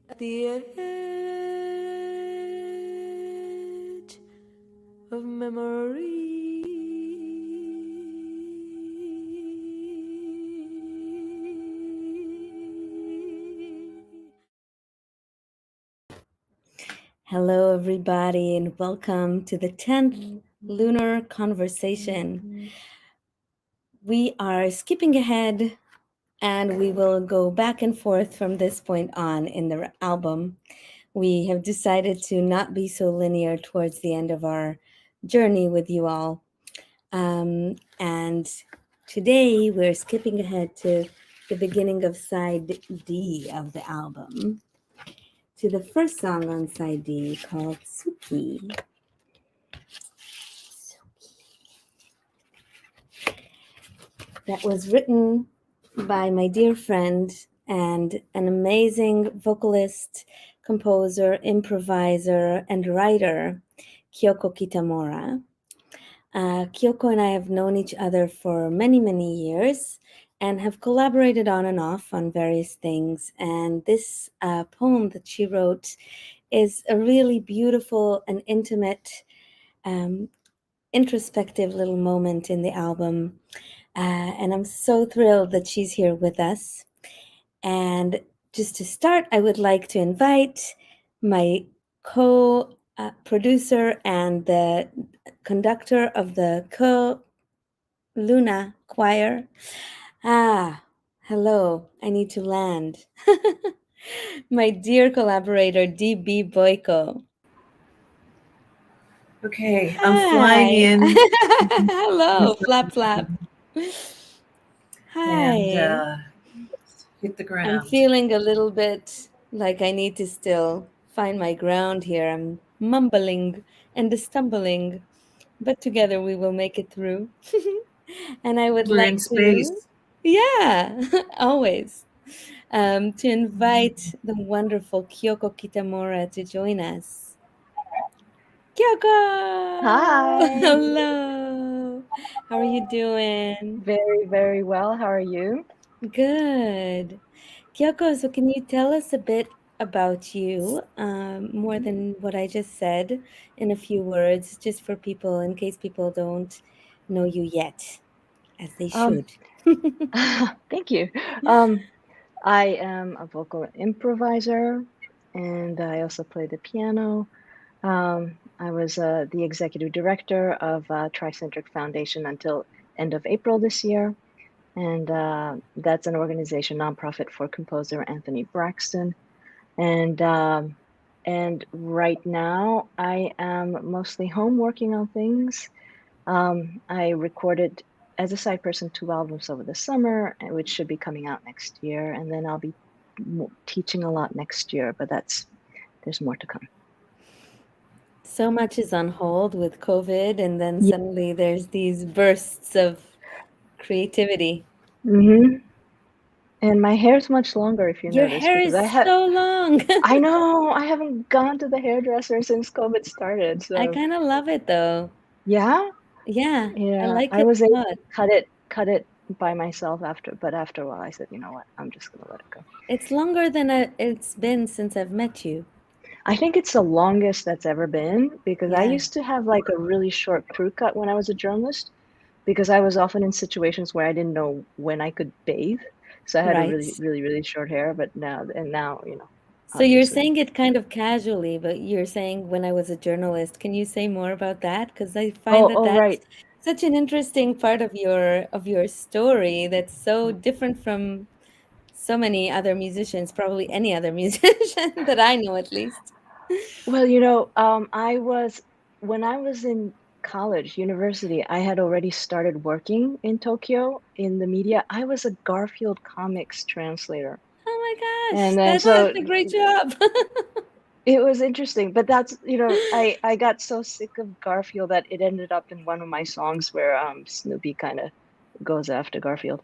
At the edge of memory. Hello, everybody, and welcome to the 10th Lunar Conversation. We are skipping ahead, and we will go back and forth from this point on in the album. We have decided to not be so linear towards the end of our journey with you all. And today we're skipping ahead to the beginning of side D of the album, to the first song on side D called Tsuki. That was written by my dear friend and an amazing vocalist, composer, improviser, and writer, Kyoko Kitamura. Kyoko and I have known each other for many, many years and have collaborated on and off on various things. And this poem that she wrote is a really beautiful and intimate, introspective little moment in the album. And I'm so thrilled that she's here with us. And just to start, I would like to invite my co-producer and the conductor of the Lunar choir. Hello, I need to land. My dear collaborator, DB Boyko. Okay, I'm flying in. Hello, flap, flap. Hi. And hit the ground. I'm feeling a little bit like I need to still find my ground here. I'm mumbling and stumbling, but together we will make it through. And I would We're like in space. Yeah, always, to invite the wonderful Kyoko Kitamura to join us. Kyoko! Hi! Hello! How are you doing? Very, very well. How are you? Good. Kyoko, so can you tell us a bit about you, more than what I just said, in a few words, just for people, in case people don't know you yet, as they should? Thank you. I am a vocal improviser, and I also play the piano. I was the executive director of Tricentric Foundation until end of April this year, and that's an organization, nonprofit for composer Anthony Braxton. And right now, I am mostly home working on things. I recorded as a side person 2 albums over the summer, which should be coming out next year, and then I'll be teaching a lot next year, but there's more to come. So much is on hold with COVID, and then suddenly there's these bursts of creativity. Mm-hmm. And my hair's much longer, if you Your notice. hair is so long. I know. I haven't gone to the hairdresser since COVID started. So I kind of love it, though. Yeah? Yeah, I like I it was a able lot. to cut it by myself after a while I said, you know what, I'm just gonna let it go. It's longer than it's been since I've met you. I think it's the longest that's ever been, because I Yeah. used to have like a really short crew cut when I was a journalist, because I was often in situations where I didn't know when I could bathe. So I had a Right. really, really, really short hair, but now, you know. So you're obviously. saying it kind of casually, but you're saying when I was a journalist. Can you say more about that? Because I find that that's Right. such an interesting part of your story that's so different from so many other musicians, probably any other musician that I know at least. Well, you know, when I was in college, university, I had already started working in Tokyo in the media. I was a Garfield comics translator. Oh my gosh, And then that's such a great job. it was interesting, but that's, you know, I got so sick of Garfield that it ended up in one of my songs where Snoopy kind of goes after Garfield.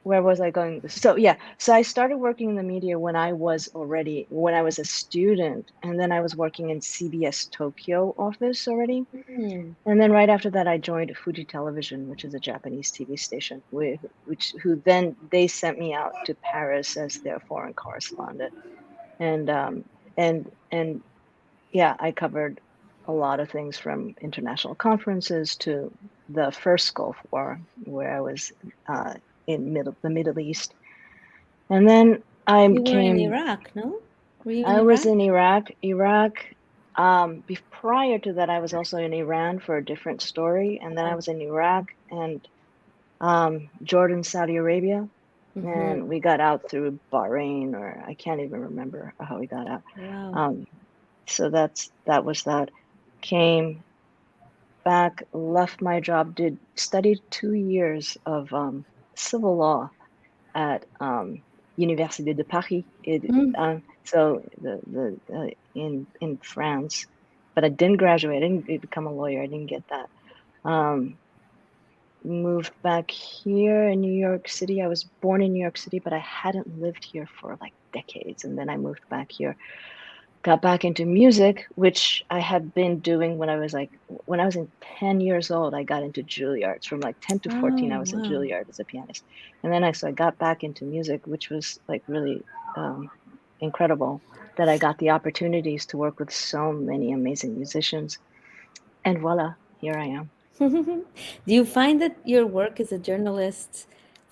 where was I going? So yeah, so I started working in the media when I was a student, and then I was working in CBS Tokyo office already. Mm. And then right after that, I joined Fuji Television, which is a Japanese TV station, who then they sent me out to Paris as their foreign correspondent, and and yeah, I covered a lot of things from international conferences to the first Gulf War, where I was in the Middle East, and then You were in Iraq, no? Were you in I was Iraq? in Iraq. Prior to that, I was also in Iran for a different story, and then I was in Iraq and Jordan, Saudi Arabia, and we got out through Bahrain, or I can't even remember how we got out. Wow. So that was that. Came back, left my job, studied 2 years of civil law at Université de Paris. So in France, but I didn't graduate. I didn't become a lawyer. I didn't get that. Moved back here in New York City. I was born in New York City, but I hadn't lived here for like decades. And then I moved back here, got back into music, which I had been doing when I was in 10 years old. I got into Juilliard. From like 10 to 14, I was in Juilliard as a pianist. And then I got back into music, which was like really incredible that I got the opportunities to work with so many amazing musicians. And voila, here I am. Do you find that your work as a journalist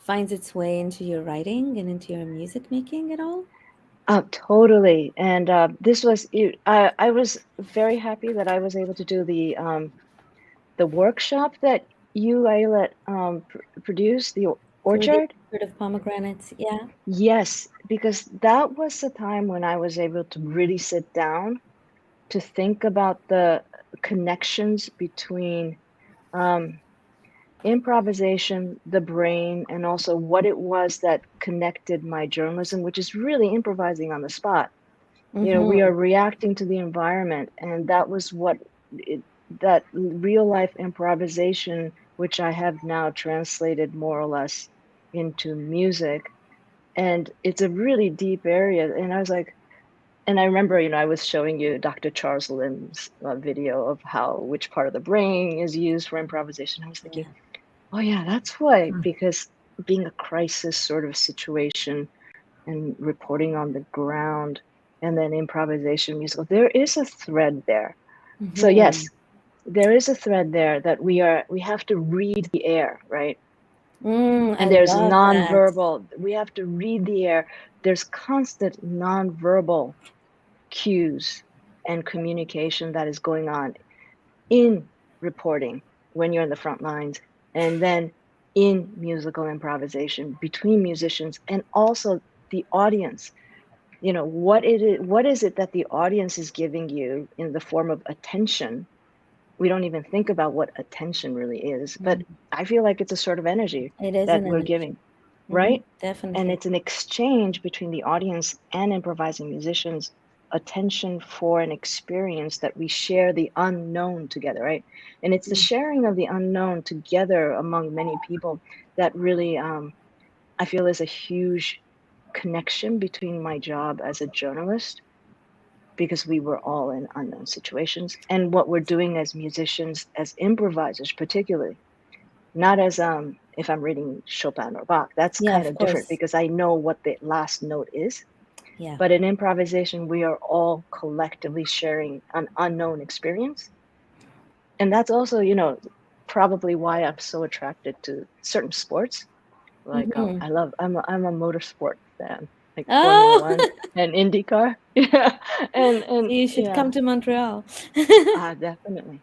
finds its way into your writing and into your music making at all? Totally. And this was I was very happy that I was able to do the workshop that you, Ayelet, produced, the orchard of pomegranates, yeah. Yes, because that was the time when I was able to really sit down to think about the connections between improvisation, the brain, and also what it was that connected my journalism, which is really improvising on the spot. You know, we are reacting to the environment, and that was that real life improvisation, which I have now translated more or less into music. And it's a really deep area. And I was like, and I remember, I was showing you Dr. Charles Lim's video of which part of the brain is used for improvisation. I was thinking, oh yeah, that's why, because being a crisis sort of situation and reporting on the ground and then improvisation musical, there is a thread there. So yes, there is a thread there that we have to read the air, right? And there's nonverbal, we have to read the air. There's constant nonverbal cues and communication that is going on in reporting when you're in the front lines, and then in musical improvisation between musicians and also the audience. What is it that the audience is giving you in the form of attention? We don't even think about what attention really is, but I feel like it's a sort of energy that we're giving, right? Definitely. And it's an exchange between the audience and improvising musicians, attention for an experience that we share the unknown together, right? And it's the sharing of the unknown together among many people that really, I feel, is a huge connection between my job as a journalist, because we were all in unknown situations, and what we're doing as musicians, as improvisers particularly, not as if I'm reading Chopin or Bach, that's kind of different because I know what the last note is. Yeah. But in improvisation, we are all collectively sharing an unknown experience. And that's also, probably why I'm so attracted to certain sports. Like I'm a motorsport fan. Like Formula 1 and IndyCar. Yeah. And you should come to Montreal. Definitely.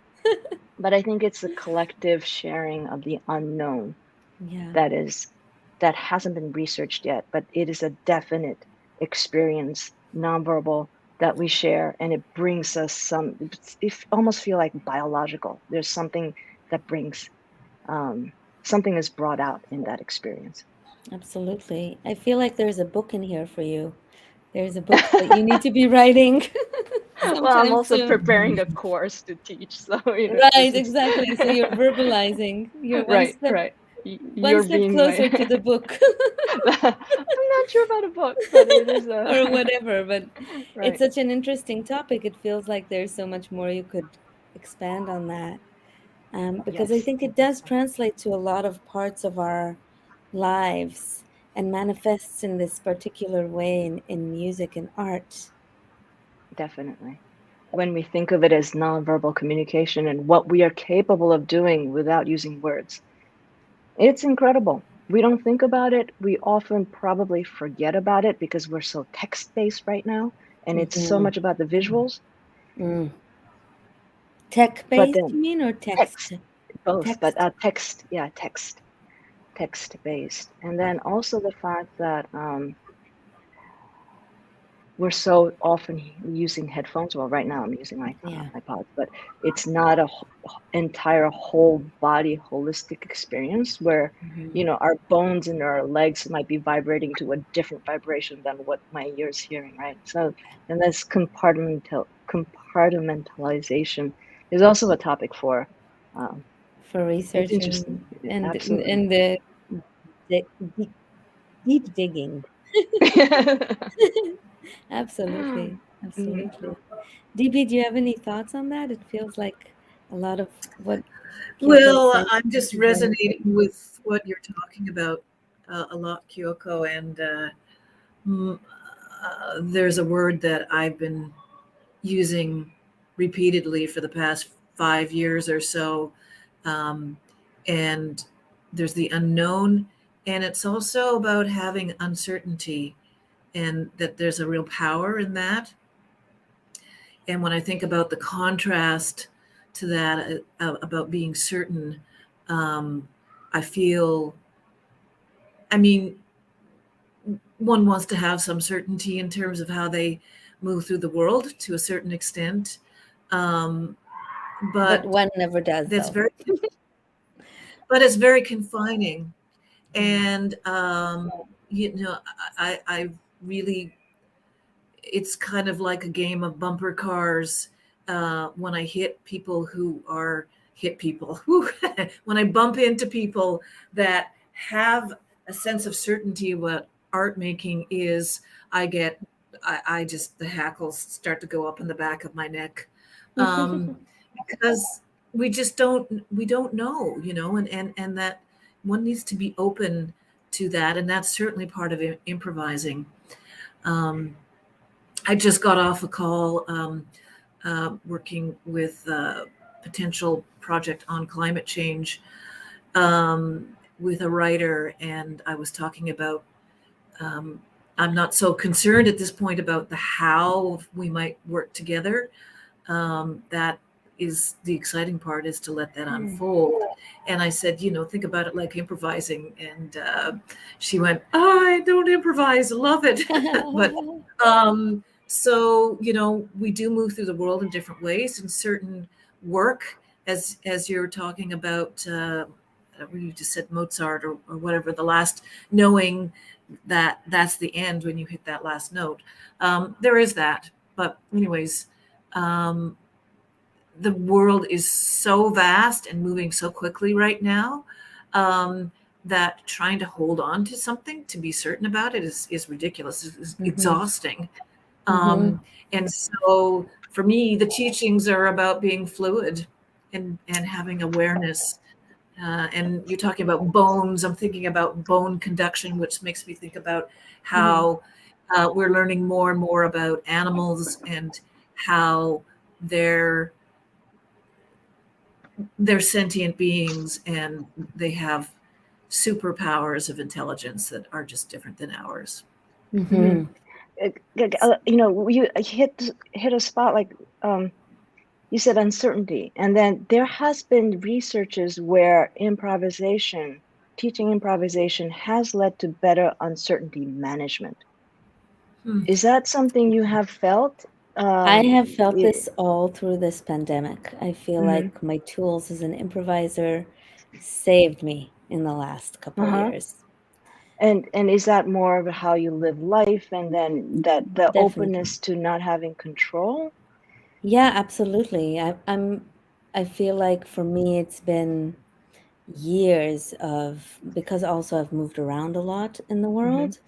But I think it's the collective sharing of the unknown that hasn't been researched yet, but it is a definite experience, nonverbal, that we share, and it brings us it almost feel like biological. There's something that brings something is brought out in that experience. Absolutely. I feel like there's a book in here for you. There's a book that you need to be writing. Well, I'm also preparing a course to teach. So right, exactly. So you're verbalizing. You're right. one you're step being closer to the book. I'm not sure about a book, but it is Or whatever, but right. it's such an interesting topic. It feels like there's so much more you could expand on that, because I Yes, think I it think does so. translate to a lot of parts of our lives and manifests in this particular way in music and art. Definitely. When we think of it as nonverbal communication and what we are capable of doing without using words, it's incredible. We don't think about it. We often probably forget about it because we're so text-based right now, and it's so Mhm. much about the visuals. Mm. But Tech-based, then you mean, or text, text? both, but Text. text, yeah, text-based. And then also the fact that we're so often using headphones. Well, right now I'm using Yeah. iPods, but it's not a entire whole body holistic experience where, Mhm. our bones and our legs might be vibrating to a different vibration than what my ear's hearing, right? So, and this compartmentalization is also a topic for, For it's research interesting. and Absolutely. the deep, deep digging. Absolutely. Mhm. Absolutely. DB, do you have any thoughts on that? It feels like a lot of what Kyoko is Well, saying I'm just is very resonating important. with what you're talking about a lot, Kyoko. And mm, there's a word that I've been using repeatedly for the past 5 years or so. Um, and there's the unknown. And it's also about having uncertainty, and that there's a real power in that. And when I think about the contrast to that, about being certain, um, I feel, I mean, one wants to have some certainty in terms of how they move through the world to a certain extent. Um, But but one never does, that's though. very, but it's very confining. Mm. And, I really, it's kind of like a game of bumper cars. When I hit people who are hit people, when I bump into people that have a sense of certainty what art making is, I get, I just, the hackles start to go up in the back of my neck, because we don't know, and that one needs to be open to that, and that's certainly part of improvising. Um, I just got off a call, working with a potential project on climate change, with a writer, and I was talking about, um, I'm not so concerned at this point about the how we might work together. That is the exciting part, is to let that Mm. unfold. And I said, think about it like improvising. And she went, I don't improvise, love it. But so, we do move through the world in different ways, and certain work, as you're talking about, you just said Mozart, or whatever, the last, knowing that that's the end when you hit that last note. There is that. But anyways, um, the world is so vast and moving so quickly right now, that trying to hold on to something to be certain about it is ridiculous. It's Mhm. exhausting. Mhm. And so for me, the teachings are about being fluid, and having awareness. And you're talking about bones. I'm thinking about bone conduction, which makes me think about Mhm. how we're learning more and more about animals, and how they're they're sentient beings, and they have superpowers of intelligence that are just different than ours. Mhm. You hit a spot like, you said uncertainty, and then there has been researches where teaching improvisation has led to better uncertainty management. Hmm. Is that something you have felt? I have felt It- this all through this pandemic. I feel mhm. like my tools as an improviser saved me in the last couple Uh-huh. years. And is that more of how you live life, and then that the Definitely. openness to not having control? Yeah, absolutely. I feel like for me it's been years of, because also I've moved around a lot in the world,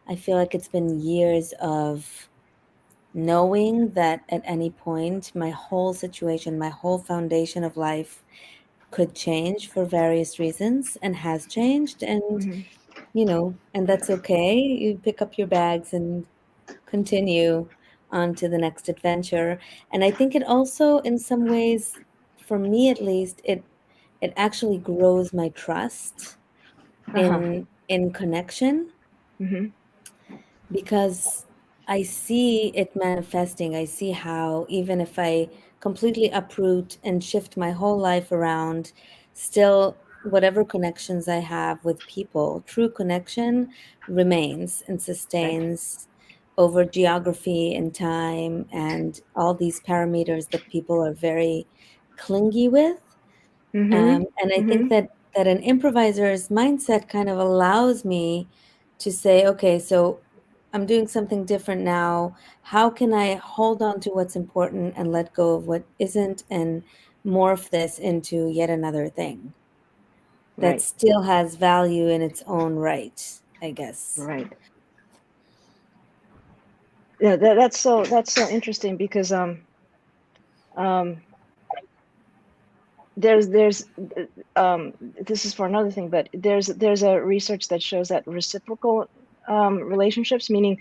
I feel like it's been years of knowing that at any point my whole situation, my whole foundation of life could change for various reasons and has changed. And, and that's okay. You pick up your bags and continue on to the next adventure. And I think it also, in some ways, for me at least, it actually grows my trust in connection, because I see it manifesting. I see how even if I completely uproot and shift my whole life around, still whatever connections I have with people, true connection remains and sustains over geography and time and all these parameters that people are very clingy with. And I think that an improviser's mindset kind of allows me to say, okay, so I'm doing something different now. How can I hold on to what's important and let go of what isn't, and morph this into yet another thing that still has value in its own right, I guess. Right. Yeah, that's so interesting, because there's this is for another thing, but there's a research that shows that reciprocal relationships, meaning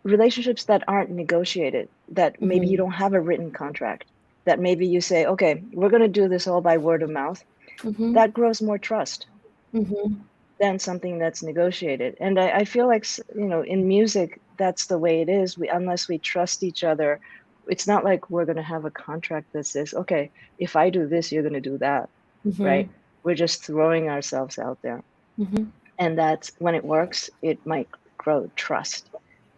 relationships that aren't negotiated, that maybe you don't have a written contract, that maybe you say, okay, we're going to do this all by word of mouth, that grows more trust than something that's negotiated. And I feel like, in music, that's the way it is. Unless we trust each other, it's not like we're going to have a contract that says, okay, if I do this, you're going to do that, right? We're just throwing ourselves out there. And that's when it works, it might grow trust,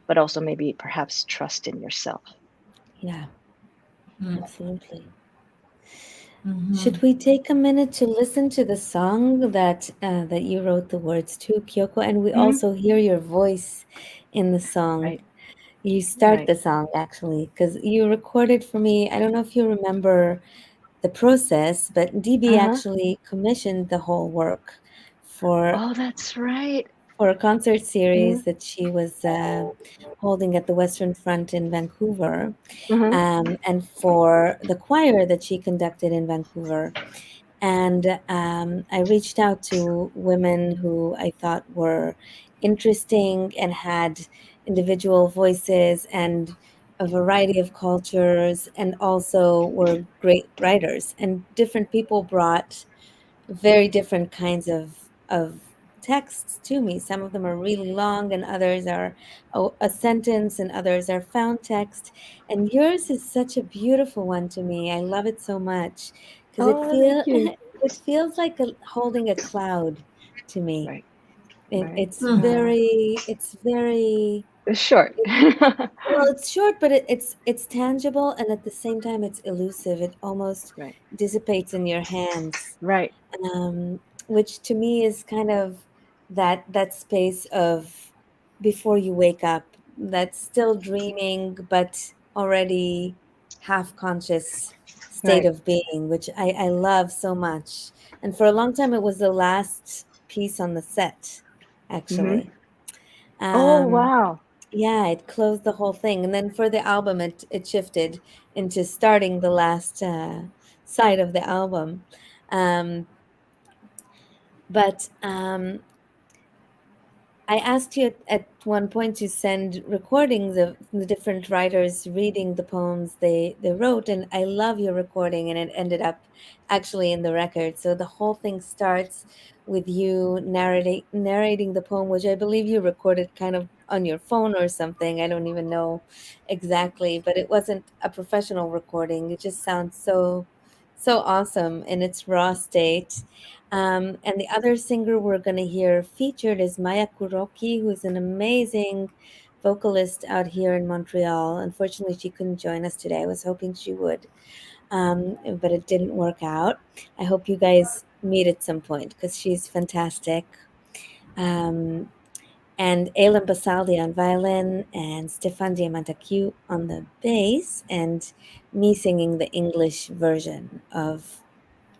but also maybe perhaps trust in yourself. Yeah, absolutely. Should we take a minute to listen to the song that you wrote the words to, Kyoko? And we also hear your voice in the song. Right. You start the song, actually, because you recorded for me. I don't know if you remember the process, but DB actually commissioned the whole work for Oh, that's right. for a concert series that she was holding at the Western Front in Vancouver, and for the choir that she conducted in Vancouver. And I reached out to women who I thought were interesting and had individual voices and a variety of cultures, and also were great writers. And different people brought very different kinds of texts to me. Some of them are really long, and others are a sentence, and others are found text. And yours is such a beautiful one to me. I love it so much because Thank you. it feels like holding a cloud to me. Right. It's very It's short. well, it's short, but it's tangible, and at the same time, it's elusive. It almost dissipates in your hands. Right. Which to me is kind of that space of before you wake up, that's still dreaming, but already half conscious state of being, which I love so much. And for a long time, it was the last piece on the set, actually. Oh, wow. Yeah, it closed the whole thing. And then for the album, it shifted into starting the last side of the album. But I asked you at one point to send recordings of the different writers reading the poems they wrote, and I love your recording, and it ended up actually in the record. So the whole thing starts with you narrating the poem, which I believe you recorded kind of on your phone or something. I don't even know exactly, but it wasn't a professional recording. It just sounds so awesome in its raw state. And the other singer we're going to hear featured is Maya Kuroki, who's an amazing vocalist out here in Montreal. Unfortunately, she couldn't join us today. I was hoping she would, but it didn't work out. I hope you guys meet at some point because she's fantastic. And Ayelet Basaldi on violin, and Stefan Diamantakiou on the bass, and me singing the English version of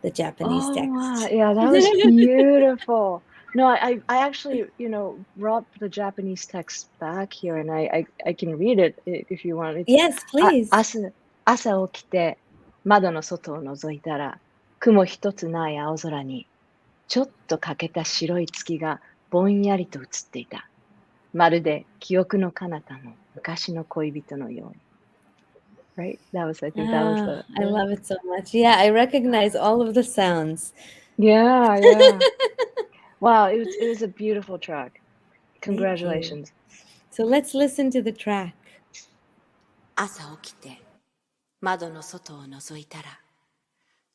the Japanese Oh, wow. text. Yeah, that was beautiful. No, I actually, brought the Japanese text back here, and I can read it if you want. It's Yes, please. 朝起きて窓の外を覗いたら、雲一つない青空に、ちょっと欠けた白い月がぼんやりと映っていた。まるで記憶の彼方の昔の恋人のように。Right? I think that was the. I love it so much. Yeah, I recognize all of the sounds. Yeah, yeah. Wow, it was a beautiful track. Congratulations. So let's listen to the track. 朝起きて窓の外を覗いたら、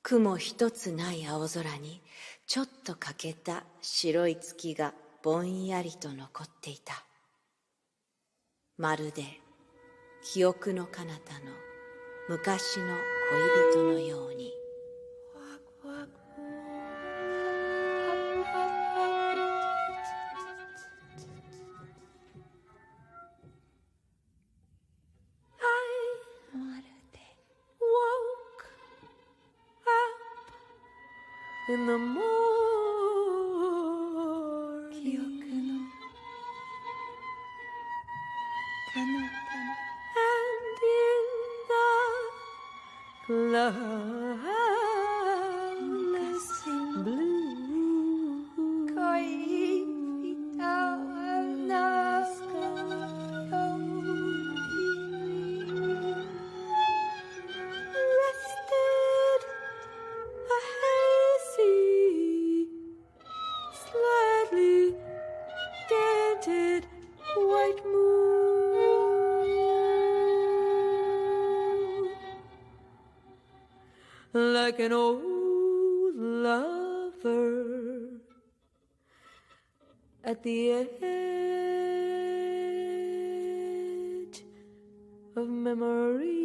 雲一つない青空にちょっと欠けた白い月がぼんやりと残っていた。まるで記憶の彼方の昔の恋人のように。In the morning, and in the cloudless blue rested a hazy, slightly dented white moon, like an old lover at the edge of memory.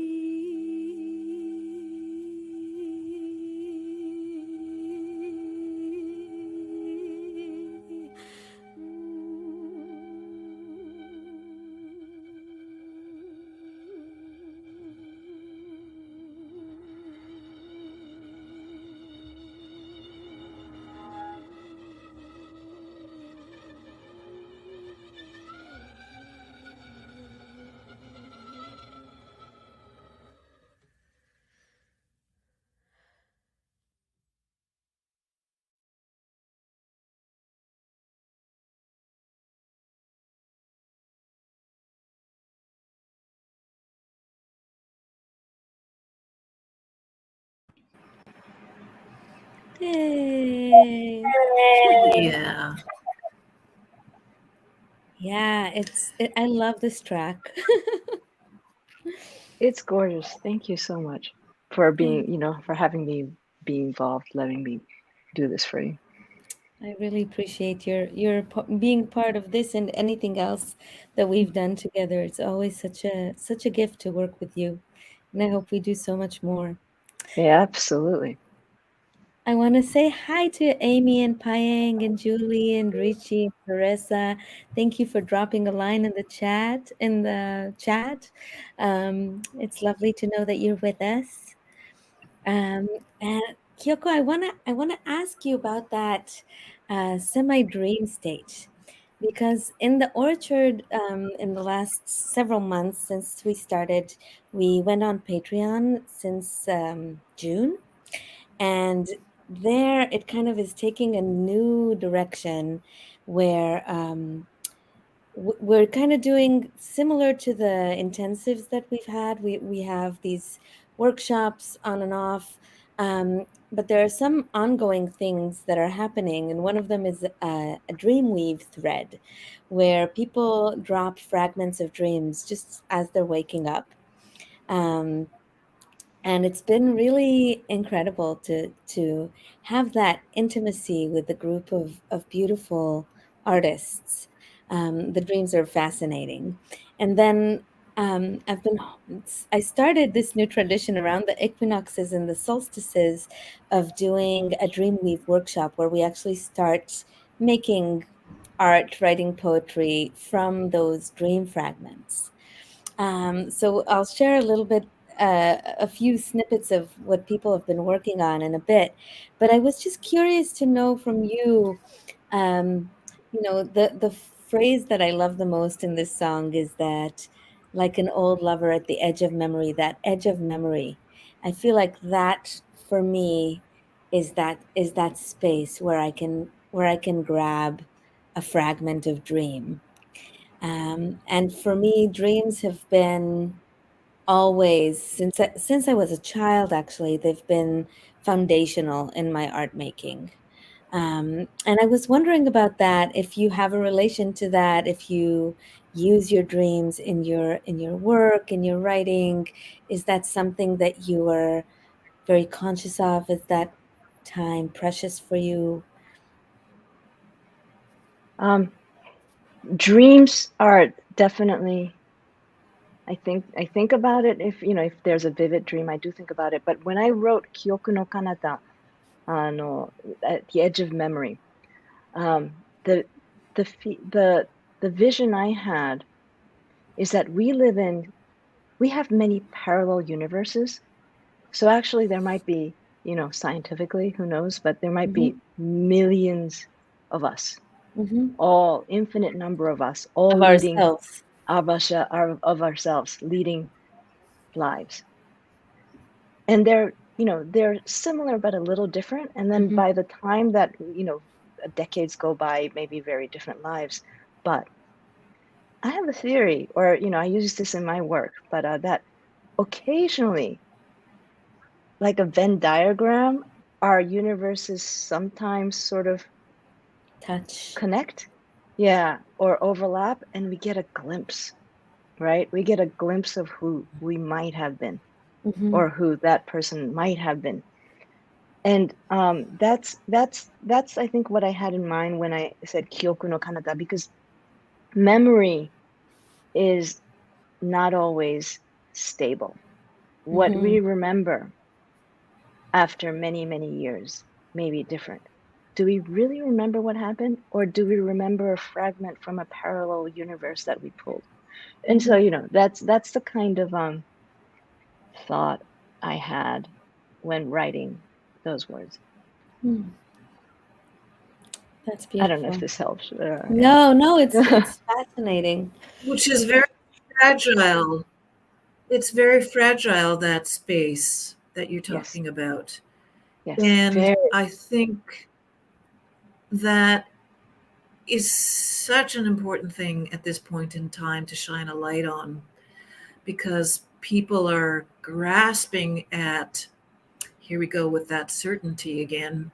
Yay. Yeah. Yeah, I love this track. It's gorgeous. Thank you so much for being, for having me be involved, letting me do this for you. I really appreciate your being part of this and anything else that we've done together. It's always such a gift to work with you, and I hope we do so much more. Yeah, absolutely. I want to say hi to Amy and Payang and Julie and Richie and Teresa. Thank you for dropping a line in the chat. It's lovely to know that you're with us. And Kyoko, I wanna ask you about that semi-dream state, because in the orchard, in the last several months since we started, we went on Patreon since June, and there it kind of is taking a new direction where we're kind of doing similar to the intensives that we've had. We have these workshops on and off, but there are some ongoing things that are happening, and one of them is a dreamweave thread where people drop fragments of dreams just as they're waking up. And it's been really incredible to have that intimacy with a group of beautiful artists. The dreams are fascinating. And then I started this new tradition around the equinoxes and the solstices of doing a Dreamweave workshop where we actually start making art, writing poetry from those dream fragments. So I'll share a little bit a few snippets of what people have been working on in a bit, but I was just curious to know from you, the phrase that I love the most in this song is that, like an old lover at the edge of memory, that edge of memory. I feel like that for me is that space where I can grab a fragment of dream. And for me, dreams have been always, since I was a child, actually, they've been foundational in my art making. And I was wondering about that, if you have a relation to that, if you use your dreams in your work, in your writing. Is that something that you are very conscious of? Is that time precious for you? Dreams are definitely, I think about it. If there's a vivid dream, I do think about it. But when I wrote Kyoku no Kanata, no, at the edge of memory, the vision I had is that we have many parallel universes. So actually there might be, scientifically, who knows, but there might be millions of us, all infinite number of us, all Of leading ourselves. of ourselves, leading lives. And they're similar but a little different. And then by the time that, decades go by, maybe very different lives. But I have a theory, or, I use this in my work, but that occasionally, like a Venn diagram, our universes sometimes sort of Touch. connect, yeah, or overlap, and we get a glimpse, right? We get a glimpse of who we might have been, or who that person might have been. And that's I think what I had in mind when I said Kyoku no Kanata, because memory is not always stable. What we remember after many, many years may be different. Do we really remember what happened, or do we remember a fragment from a parallel universe that we pulled? And so, that's the kind of thought I had when writing those words. That's beautiful. I don't know if this helps. No, it's fascinating. Which is very fragile. It's very fragile, that space that you're talking about. Yes. And I think that is such an important thing at this point in time to shine a light on, because people are grasping at, here we go with that certainty again.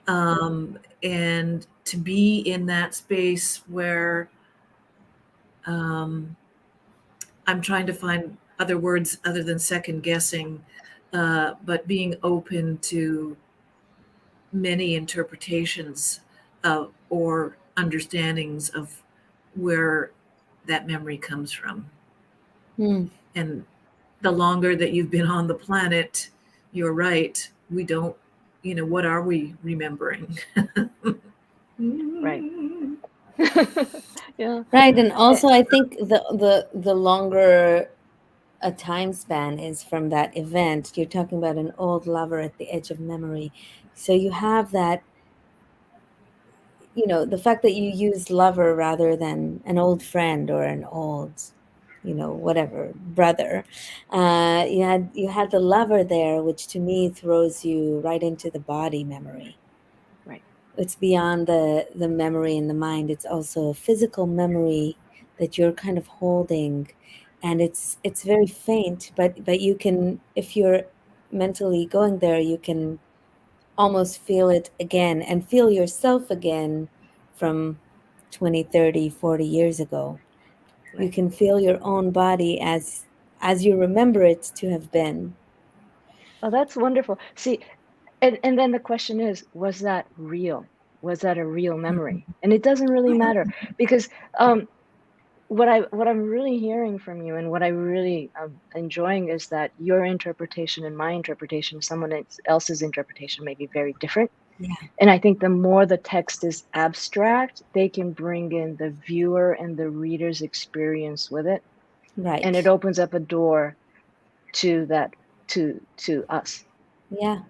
And to be in that space where I'm trying to find other words other than second guessing, but being open to many interpretations or understandings of where that memory comes from. And the longer that you've been on the planet, you're right, we don't, what are we remembering? Right. Yeah. Right. And also I think the longer a time span is from that event, you're talking about an old lover at the edge of memory. So you have that, the fact that you use lover rather than an old friend or an old, whatever, brother. You had the lover there, which to me throws you right into the body memory. Right. It's beyond the memory in the mind. It's also a physical memory that you're kind of holding, and it's very faint, but you can, if you're mentally going there, you can almost feel it again and feel yourself again from 20, 30, 40 years ago. Right. You can feel your own body as you remember it to have been. Oh, that's wonderful. See, and then the question is, was that real? Was that a real memory? And it doesn't really matter, because what I'm really hearing from you, and what I really am enjoying, is that your interpretation and my interpretation, someone else's interpretation, may be very different. Yeah. And I think the more the text is abstract, they can bring in the viewer and the reader's experience with it. Right. And it opens up a door to that to us. Yeah.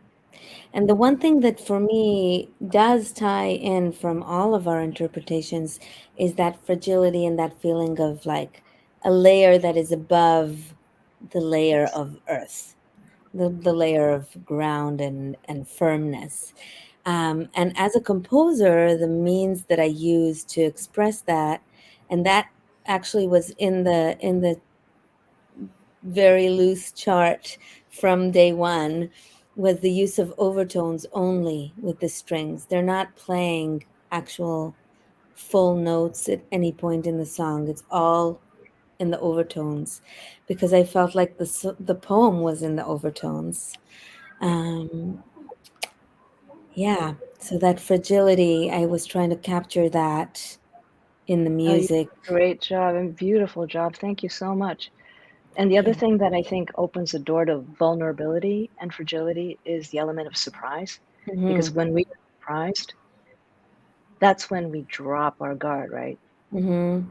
And the one thing that for me does tie in from all of our interpretations is that fragility and that feeling of like a layer that is above the layer of earth, the layer of ground and firmness. And as a composer, the means that I use to express that, and that actually was in the very loose chart from day one, was the use of overtones only with the strings. They're not playing actual full notes at any point in the song. It's all in the overtones because I felt like the poem was in the overtones. Yeah, so that fragility, I was trying to capture that in the Oh, you did music. a great job and beautiful job. Thank you so much. And the other Yeah. thing that I think opens the door to vulnerability and fragility is the element of surprise. Because Mm-hmm. when we are surprised, that's when we drop our guard, right? Mm-hmm.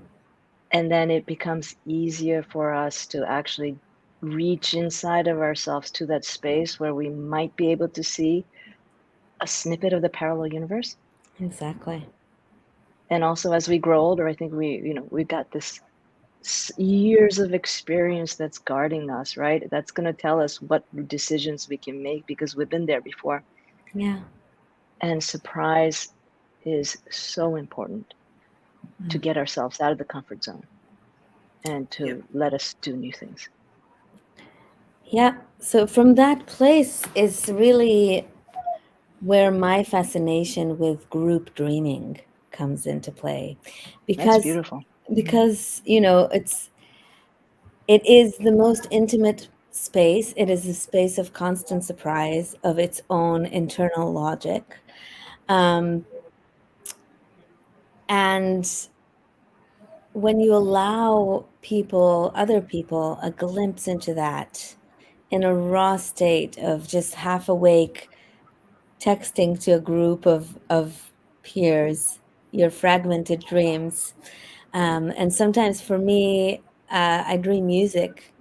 And then it becomes easier for us to actually reach inside of ourselves to that space where we might be able to see a snippet of the parallel universe. Exactly. And also as we grow older, I think we've got this years of experience that's guarding us, right? That's going to tell us what decisions we can make because we've been there before. Yeah. And surprise is so important to get ourselves out of the comfort zone and to let us do new things. Yeah. So from that place is really where my fascination with group dreaming comes into play. That's Because beautiful. it is the most intimate space. It is a space of constant surprise of its own internal logic. Um, and when you allow other people, a glimpse into that in a raw state of just half awake, texting to a group of peers, your fragmented dreams. And sometimes for me, I dream music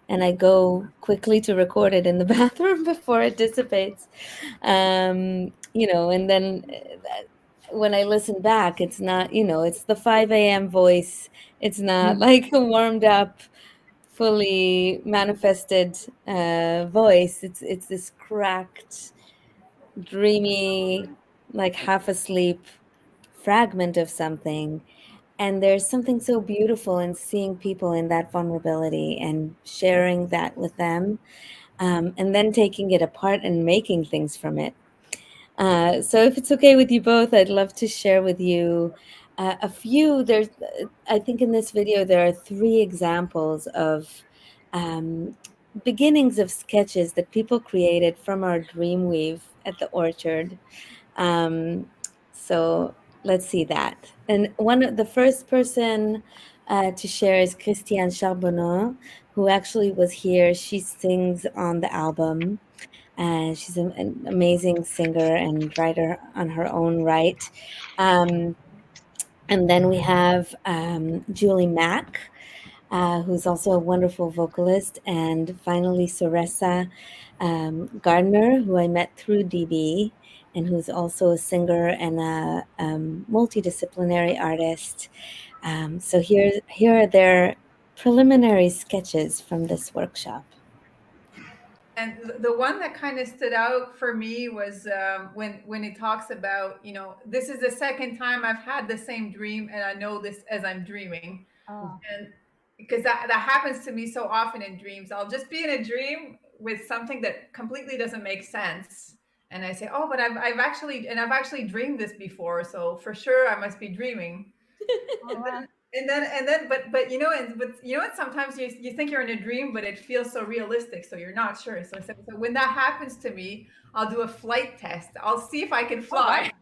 and I go quickly to record it in the bathroom before it dissipates. And then when I listen back, it's not, it's the 5 a.m. voice. It's not like a warmed up, fully manifested voice. It's this cracked, dreamy, like half asleep fragment of something. And there's something so beautiful in seeing people in that vulnerability and sharing that with them, and then taking it apart and making things from it. So if it's okay with you both, I'd love to share with you a few. I think in this video, there are 3 examples of um, beginnings of sketches that people created from our Dreamweave at the Orchard. So let's see that. And the first person to share is Christiane Charbonneau, who actually was here. She sings on the album. She's an amazing singer and writer on her own right. Um, and then we have Julie Mack, who's also a wonderful vocalist. And finally, Soressa Gardner, who I met through DB, and who's also a singer and a multidisciplinary artist. So here are their preliminary sketches from this workshop. And the one that kind of stood out for me was when it talks about, this is the second time I've had the same dream, and I know this as I'm dreaming. And because that happens to me so often in dreams. I'll just be in a dream with something that completely doesn't make sense. And I say, oh, but I've actually dreamed this before. So for sure I must be dreaming. And sometimes you think you're in a dream, but it feels so realistic, so you're not sure. So when that happens to me, I'll do a flight test. I'll see if I can fly.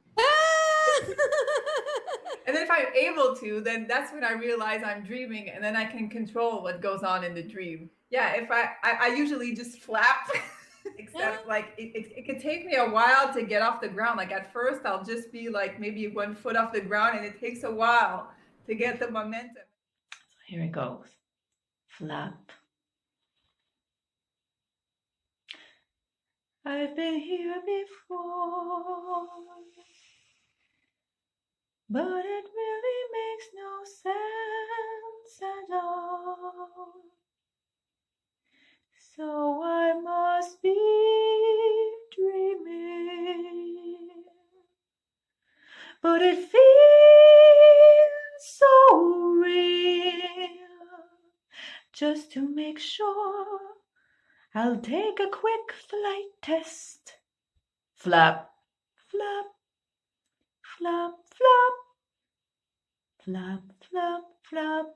And then if I'm able to, then that's when I realize I'm dreaming, and then I can control what goes on in the dream. Yeah, if I usually just flap. Except like it can take me a while to get off the ground. Like at first I'll just be like maybe 1 foot off the ground, and it takes a while to get the momentum. Here it goes. Flap. I've been here before, but it really makes no sense at all. So I must be dreaming, but it feels so real. Just to make sure, I'll take a quick flight test. Flap, flap, flap, flap, flap, flap, flap.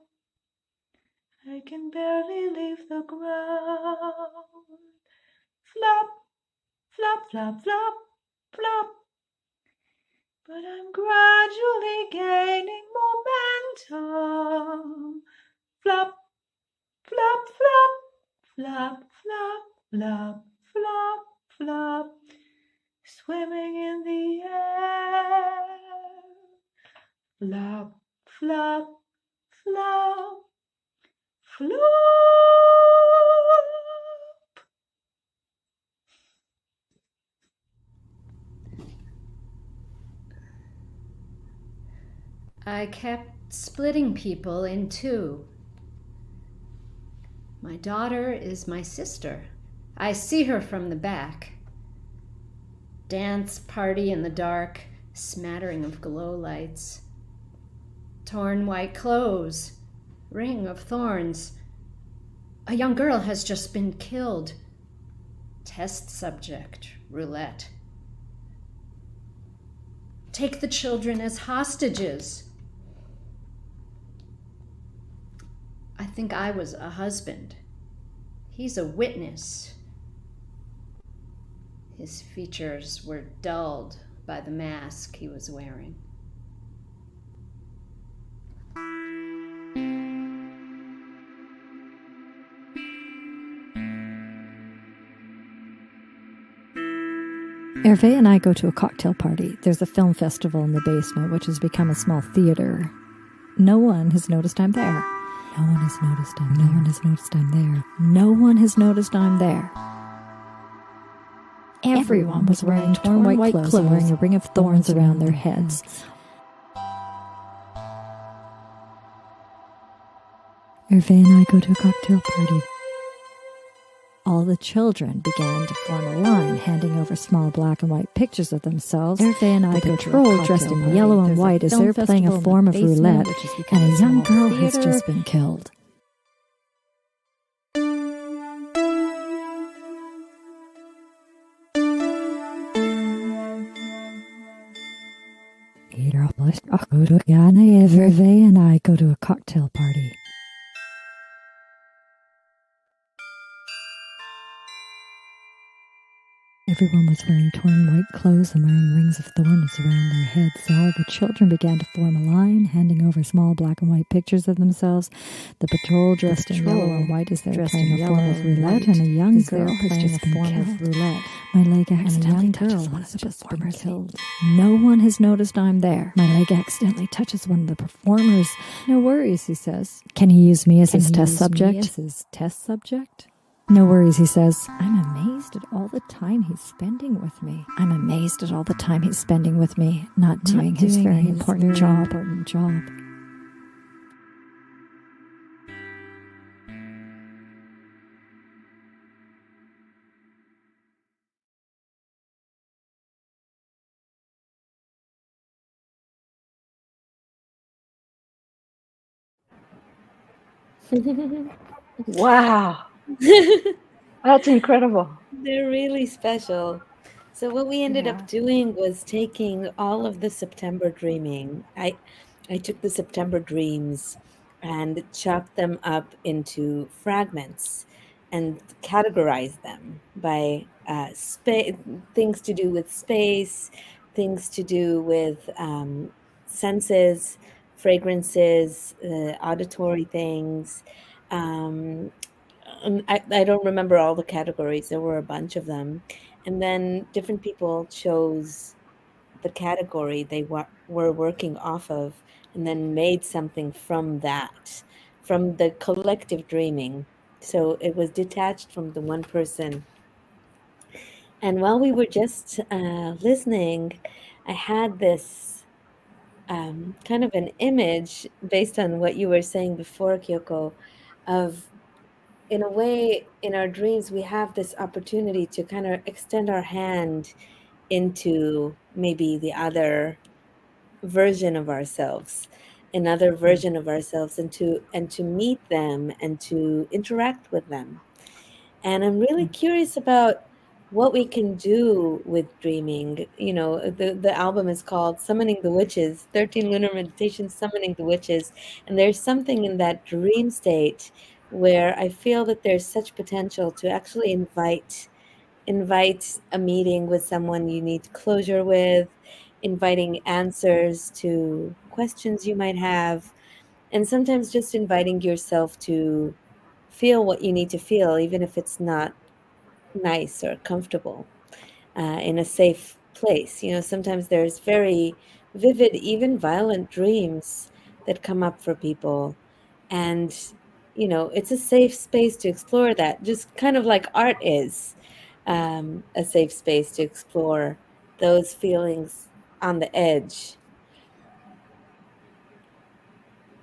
I can barely leave the ground. Flap, flap, flap, flap, flap. But I'm gradually gaining momentum. Flap, flap, flap, flap, flap, flap, flap, flap. Swimming in the air. Flap, flap, flap, flop. I kept splitting people in two. My daughter is my sister. I see her from the back. Dance party in the dark, smattering of glow lights. Torn white clothes, ring of thorns. A young girl has just been killed. Test subject, roulette. Take the children as hostages. I think I was a husband. He's a witness. His features were dulled by the mask he was wearing. Hervé and I go to a cocktail party. There's a film festival in the basement, which has become a small theater. No one has noticed I'm there. No one has noticed I'm there. No one has noticed I'm there. No one has noticed I'm there. Everyone was wearing torn white clothes and wearing a ring of thorns around their heads. Hervé and I go to a cocktail party. All the children began to form a line, handing over small black and white pictures of themselves. Hervé and I go to a cocktail dressed in yellow and white as they're playing a form of roulette, and a young girl has just been killed. Hervé and I go to a cocktail party. Everyone was wearing torn white clothes and wearing rings of thorns around their heads. All the children began to form a line, handing over small black and white pictures of themselves. The patrol dressed in yellow and white as they were playing a form of roulette, and a young girl has just been killed. My leg accidentally touches one of the performers killed. No one has noticed I'm there. My leg accidentally touches one of the performers. No worries, he says. Can he use me as his test subject? No worries, he says. I'm amazed at all the time he's spending with me. Not doing his very important job. Wow. That's incredible. They're really special. So what we ended up doing was taking all of the September dreaming. I took the September dreams and chopped them up into fragments and categorized them by things to do with space, things to do with senses, fragrances, auditory things. I don't remember all the categories. There were a bunch of them. And then different people chose the category they were working off of and then made something from that, from the collective dreaming. So it was detached from the one person. And while we were just listening, I had this kind of an image based on what you were saying before, Kyoko, of, in a way, in our dreams, we have this opportunity to kind of extend our hand into maybe the other version of ourselves, another version of ourselves, and to meet them and to interact with them. And I'm really curious about what we can do with dreaming. You know, the album is called Summoning the Witches, 13 Lunar Meditations Summoning the Witches. And there's something in that dream state where I feel that there's such potential to actually invite a meeting with someone you need closure with, inviting answers to questions you might have, and sometimes just inviting yourself to feel what you need to feel, even if it's not nice or comfortable, in a safe place. You know, sometimes there's very vivid, even violent dreams that come up for people. And, you know, it's a safe space to explore that, just kind of like art is a safe space to explore those feelings on the edge.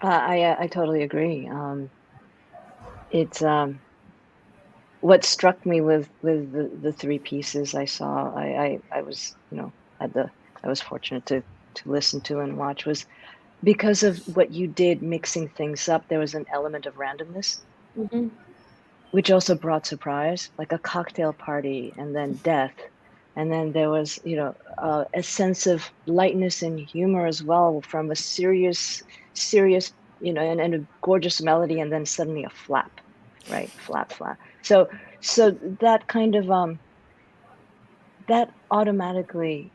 I totally agree. It's what struck me with the three pieces I saw. I was, you know, I was fortunate to listen to and watch, was because of what you did, mixing things up. There was an element of randomness, Mm-hmm. which also brought surprise, like a cocktail party, and then death, and then there was, you know, a sense of lightness and humor as well, from a serious, you know, and a gorgeous melody, and then suddenly a flap, right, flap. So that kind of that automatically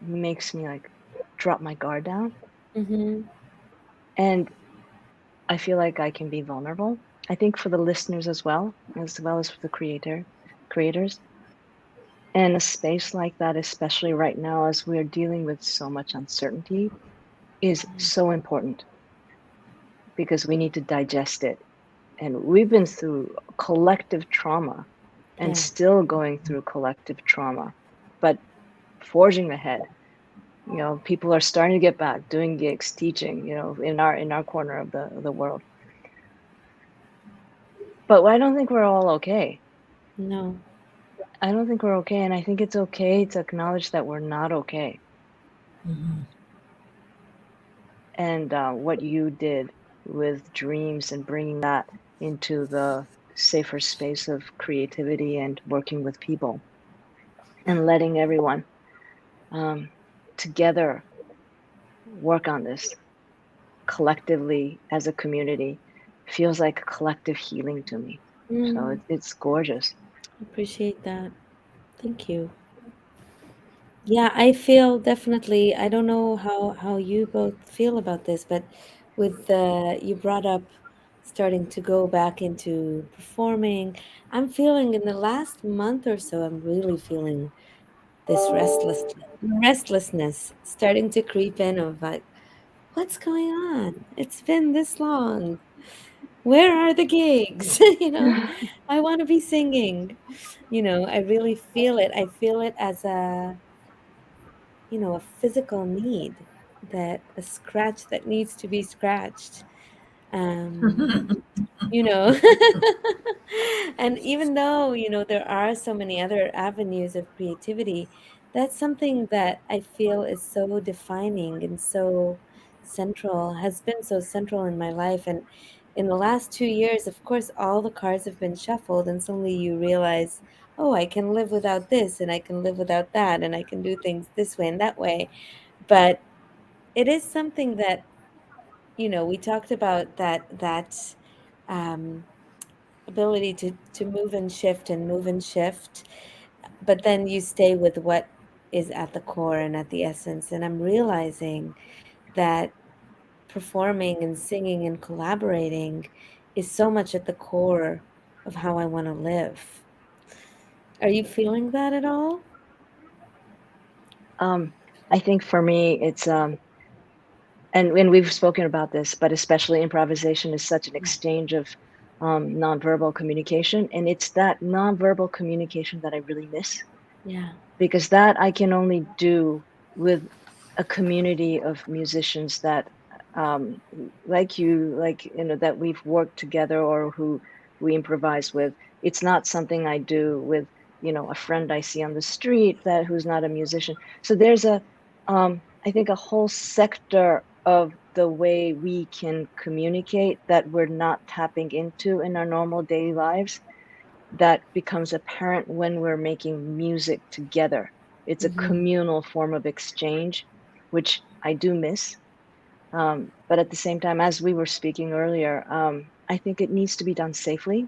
makes me like drop my guard down, Mm-hmm. and I feel like I can be vulnerable. I think for the listeners as well as for the creators. And a space like that, especially right now as we're dealing with so much uncertainty, is so important, because we need to digest it. And we've been through collective trauma and Yeah. still going through collective trauma, but forging ahead. You know, people are starting to get back, doing gigs, teaching, you know, in our corner of the world. But I don't think we're all okay. No. I don't think we're okay, and I think it's okay to acknowledge that we're not okay. Mhm. And what you did with dreams and bringing that into the safer space of creativity and working with people and letting everyone together work on this collectively as a community feels like a collective healing to me. So it's gorgeous. Appreciate that. Thank you. Yeah, I feel definitely, I don't know how you both feel about this, but with you brought up starting to go back into performing, I'm feeling in the last month or so, I'm really feeling this restlessness starting to creep in of like, what's going on? It's been this long. Where are the gigs? You know, I want to be singing. You know, I really feel it. I feel it as a, you know, a physical need, that a scratch that needs to be scratched. Um, you know, and even though, you know, there are so many other avenues of creativity, that's something that I feel is so defining and so central, has been so central in my life. And in the last 2 years, of course, all the cards have been shuffled, and suddenly you realize, oh, I can live without this, and I can live without that, and I can do things this way and that way. But it is something that, you know, we talked about that um, ability to move and shift, but then you stay with what is at the core and at the essence. And I'm realizing that performing and singing and collaborating is so much at the core of how I want to live. Are you feeling that at all? I think for me, it's and we've spoken about this, but especially improvisation is such an exchange of nonverbal communication, and it's that nonverbal communication that I really miss. Yeah. Because that I can only do with a community of musicians that, like that we've worked together or who we improvise with. It's not something I do with, a friend I see on the street who's not a musician. So there's I think a whole sector of the way we can communicate that we're not tapping into in our normal daily lives that becomes apparent when we're making music together. It's a communal form of exchange, which I do miss. But at the same time, as we were speaking earlier, I think it needs to be done safely.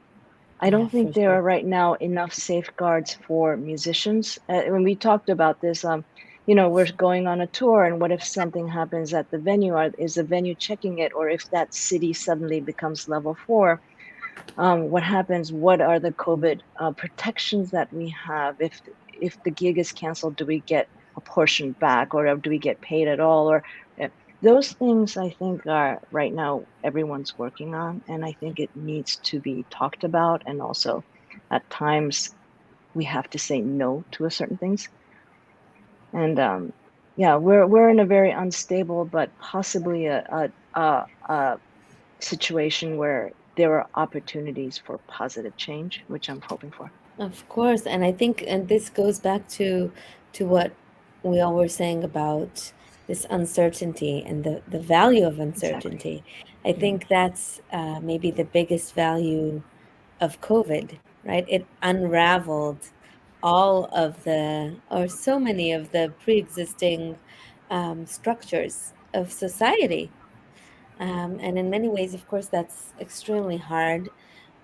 I don't think there are right now enough safeguards for musicians. When we talked about this, we're going on a tour, and what if something happens at the venue? Is the venue checking it? Or if that city suddenly becomes level 4, what happens? What are the COVID protections that we have? If the gig is canceled, do we get a portion back, or do we get paid at all? Or those things I think are right now everyone's working on, and I think it needs to be talked about. And also, at times, we have to say no to certain things. And we're in a very unstable, but possibly a situation where there are opportunities for positive change, which I'm hoping for. Of course. And I think, and this goes back to what we all were saying about this uncertainty and the value of uncertainty. I think that's maybe the biggest value of COVID, right? It unraveled all of so many of the pre-existing structures of society. And in many ways, of course, that's extremely hard,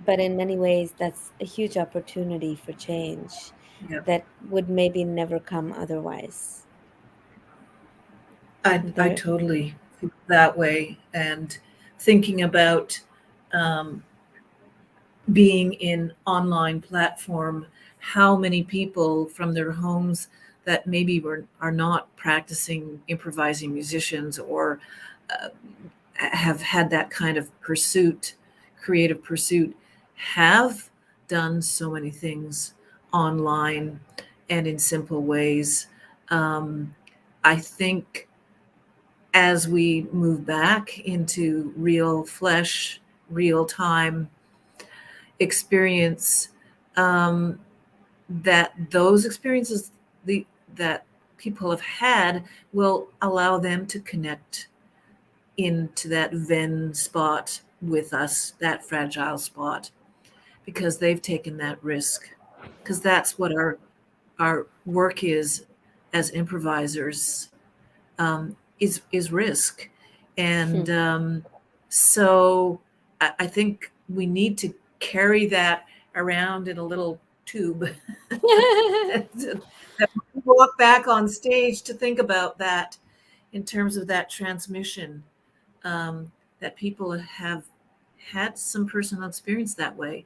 but in many ways, that's a huge opportunity for change that would maybe never come otherwise. I totally feel that way. And thinking about being in online platform, how many people from their homes that maybe are not practicing improvising musicians or have had that kind of creative pursuit, have done so many things online and in simple ways. I think as we move back into real flesh, real time experience, that those experiences that people have had will allow them to connect into that Venn spot with us, that fragile spot, because they've taken that risk. Because that's what our work is as improvisers, is risk. And so I think we need to carry that around in a little tube that we walk back on stage to think about that in terms of that transmission, that people have had some personal experience that way.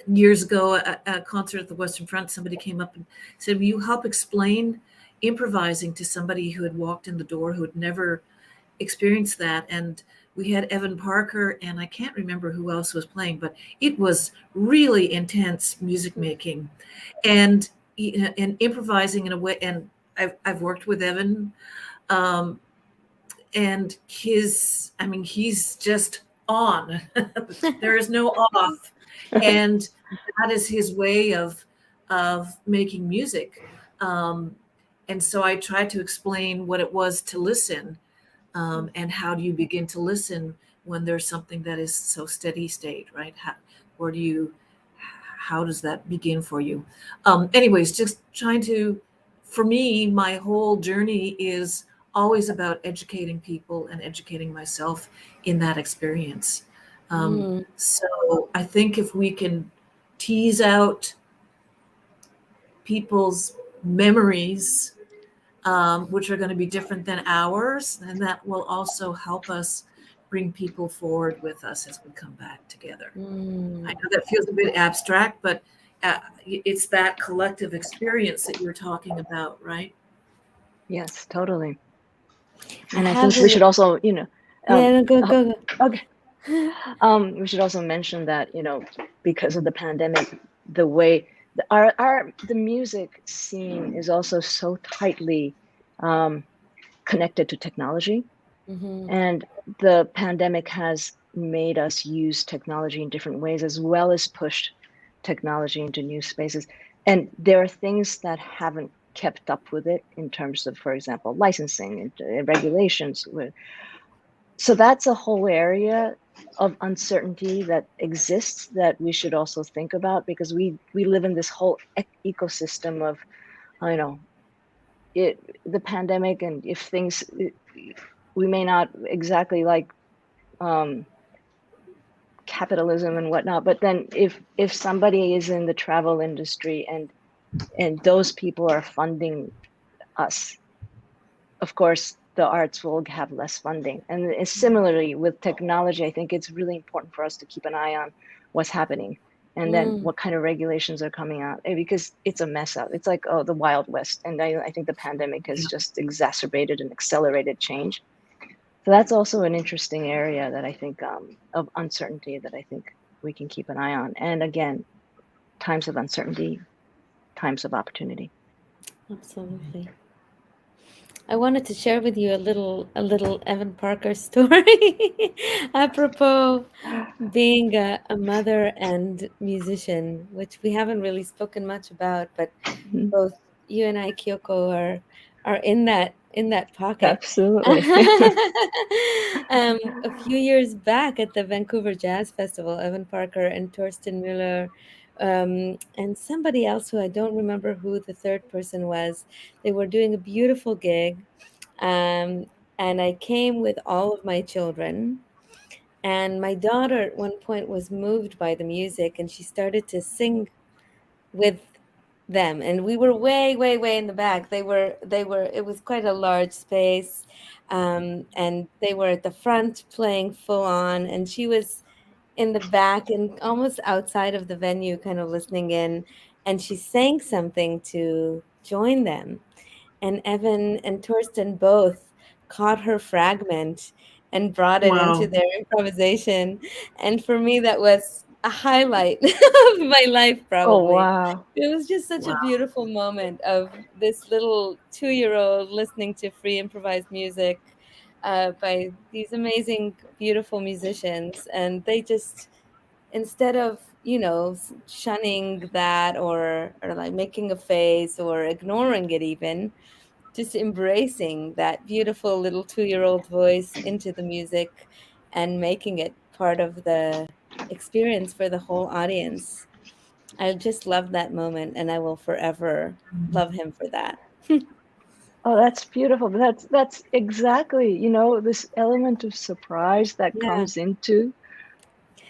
Years ago at a concert at the Western Front, somebody came up and said, will you help explain improvising to somebody who had walked in the door, who had never experienced that? And we had Evan Parker, and I can't remember who else was playing, but it was really intense music making and improvising in a way. And I've worked with Evan, and he's just on. There is no off. And that is his way of making music. And so I tried to explain what it was to listen, and how do you begin to listen when there's something that is so steady state, right? How does that begin for you? Anyways, just trying to, for me, my whole journey is always about educating people and educating myself in that experience. So I think if we can tease out people's memories, which are going to be different than ours, then that will also help us bring people forward with us as we come back together. I know that feels a bit abstract, but it's that collective experience that you're talking about, right? Yes, totally. And I think we should also, go. Okay. We should also mention that, because of the pandemic, the way the music scene is also so tightly connected to technology. Mm-hmm. And the pandemic has made us use technology in different ways, as well as pushed technology into new spaces. And there are things that haven't kept up with it in terms of, for example, licensing and regulations. So that's a whole area of uncertainty that exists that we should also think about, because we live in this whole ecosystem of, the pandemic, and if things, we may not exactly like capitalism and whatnot, but then if somebody is in the travel industry and those people are funding us, of course the arts will have less funding. And similarly with technology, I think it's really important for us to keep an eye on what's happening, and then what kind of regulations are coming out, because it's a mess up. It's like, the Wild West. And I think the pandemic has just exacerbated and accelerated change. So that's also an interesting area that I think of uncertainty that I think we can keep an eye on. And again, times of uncertainty, times of opportunity. Absolutely. I wanted to share with you a little Evan Parker story apropos being a mother and musician, which we haven't really spoken much about, but both you and I, Kyoko, are in that pocket. Absolutely. A few years back at the Vancouver Jazz Festival, Evan Parker and Torsten Müller, and somebody else who I don't remember who the third person was, they were doing a beautiful gig. And I came with all of my children. And my daughter at one point was moved by the music, and she started to sing with them. And we were way, way, way in the back. It was quite a large space. And they were at the front playing full on, and she was in the back and almost outside of the venue, kind of listening in. And she sang something to join them. And Evan and Torsten both caught her fragment and brought it into Wow. their improvisation. And for me, that was a highlight of my life, probably. wow. It was just such a beautiful moment of this little 2-year-old listening to free improvised music by these amazing, beautiful musicians. And they just, instead of, shunning that or like making a face or ignoring it even, just embracing that beautiful little 2-year-old voice into the music and making it part of the experience for the whole audience. I just love that moment, and I will forever love him for that. Oh, that's beautiful. That's exactly, this element of surprise that comes into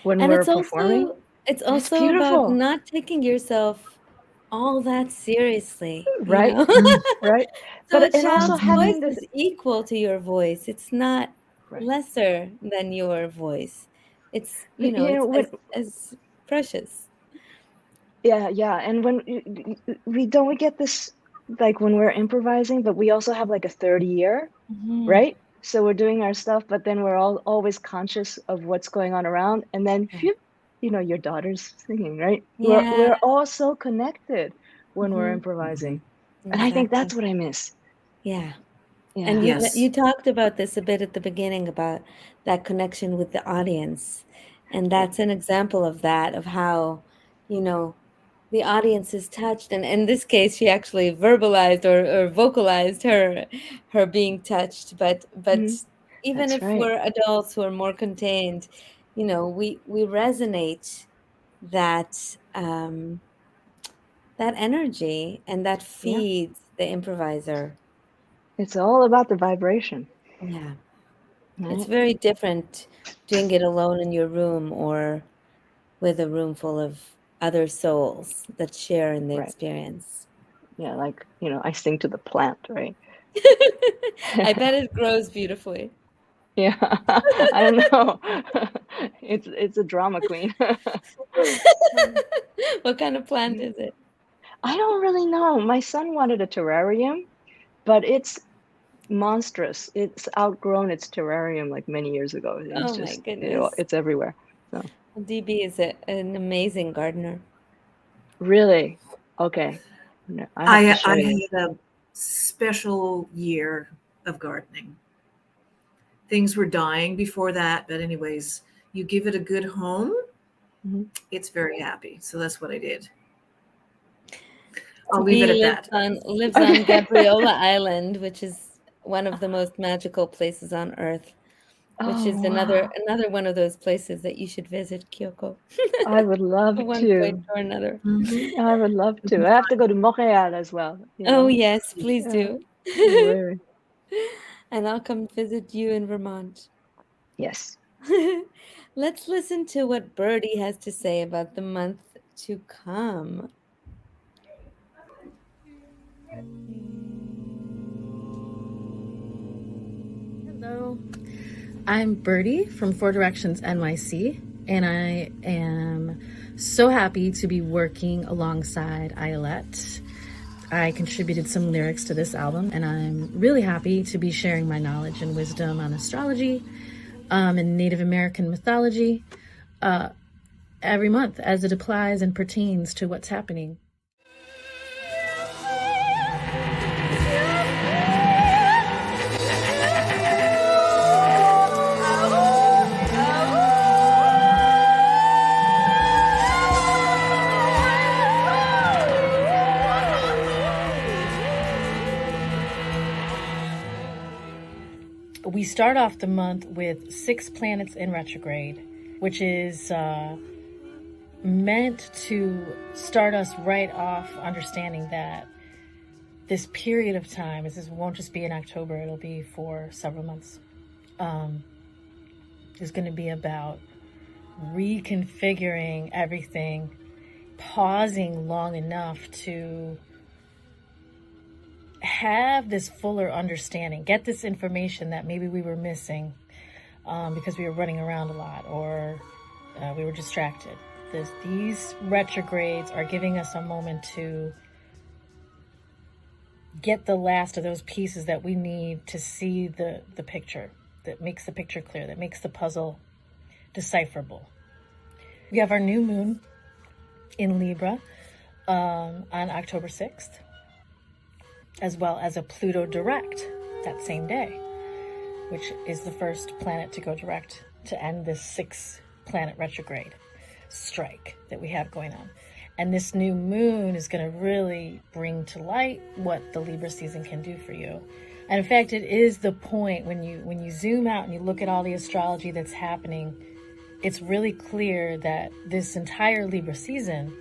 when And we're performing. it's That's also about beautiful. not taking yourself all that seriously, Right. Right. So a And also child's having voice this, is equal to your voice. It's not right. lesser than your voice. It's, when, as precious. yeah. And when we get this, like when we're improvising, but we also have like a third ear, right? So we're doing our stuff, but then we're always conscious of what's going on around. And then, your daughter's singing, right? Yeah. We're all so connected when we're improvising. And I think that's what I miss. Yeah. Yeah. And Yes. you talked about this a bit at the beginning about that connection with the audience. And that's an example of that, of how, the audience is touched. And in this case, she actually verbalized or vocalized her being touched. But even That's if right. we're adults who are more contained, we resonate that that energy, and that feeds the improviser. It's all about the vibration. Yeah. Right? It's very different doing it alone in your room or with a room full of other souls that share in the experience. Yeah, like, I sing to the plant, right? I bet it grows beautifully. Yeah, I don't know. It's a drama queen. What kind of plant is it? I don't really know. My son wanted a terrarium, but it's monstrous. It's outgrown its terrarium like many years ago. It's Oh my just, goodness. it's everywhere. So DB is an amazing gardener. really, okay. No, I have to show I you. had a special year of gardening. Things were dying before that, but anyways, you give it a good home, it's very happy. So that's what I did. I'll leave it at that. Lives on Gabriola Island, which is one of the most magical places on Earth. Which is another one of those places that you should visit, Kyoko. I would love One to. point or another. I would love to. I have to go to Montreal as well. Oh yes, please do. Where? And I'll come visit you in Vermont. Yes. Let's listen to what Birdie has to say about the month to come. Hello, I'm Birdie from Four Directions NYC, and I am so happy to be working alongside Ayelet. I contributed some lyrics to this album, and I'm really happy to be sharing my knowledge and wisdom on astrology and Native American mythology every month as it applies and pertains to what's happening. We start off the month with 6 planets in retrograde, which is meant to start us right off understanding that this period of time, this won't just be in October, it'll be for several months, is going to be about reconfiguring everything, pausing long enough to have this fuller understanding, get this information that maybe we were missing because we were running around a lot or we were distracted. These retrogrades are giving us a moment to get the last of those pieces that we need to see the picture, that makes the picture clear, that makes the puzzle decipherable. We have our new moon in Libra on October 6th. As well as a Pluto direct that same day, which is the first planet to go direct to end this 6-planet retrograde strike that we have going on. And this new moon is going to really bring to light what the Libra season can do for you. And in fact, it is the point when you zoom out and you look at all the astrology that's happening, it's really clear that this entire Libra season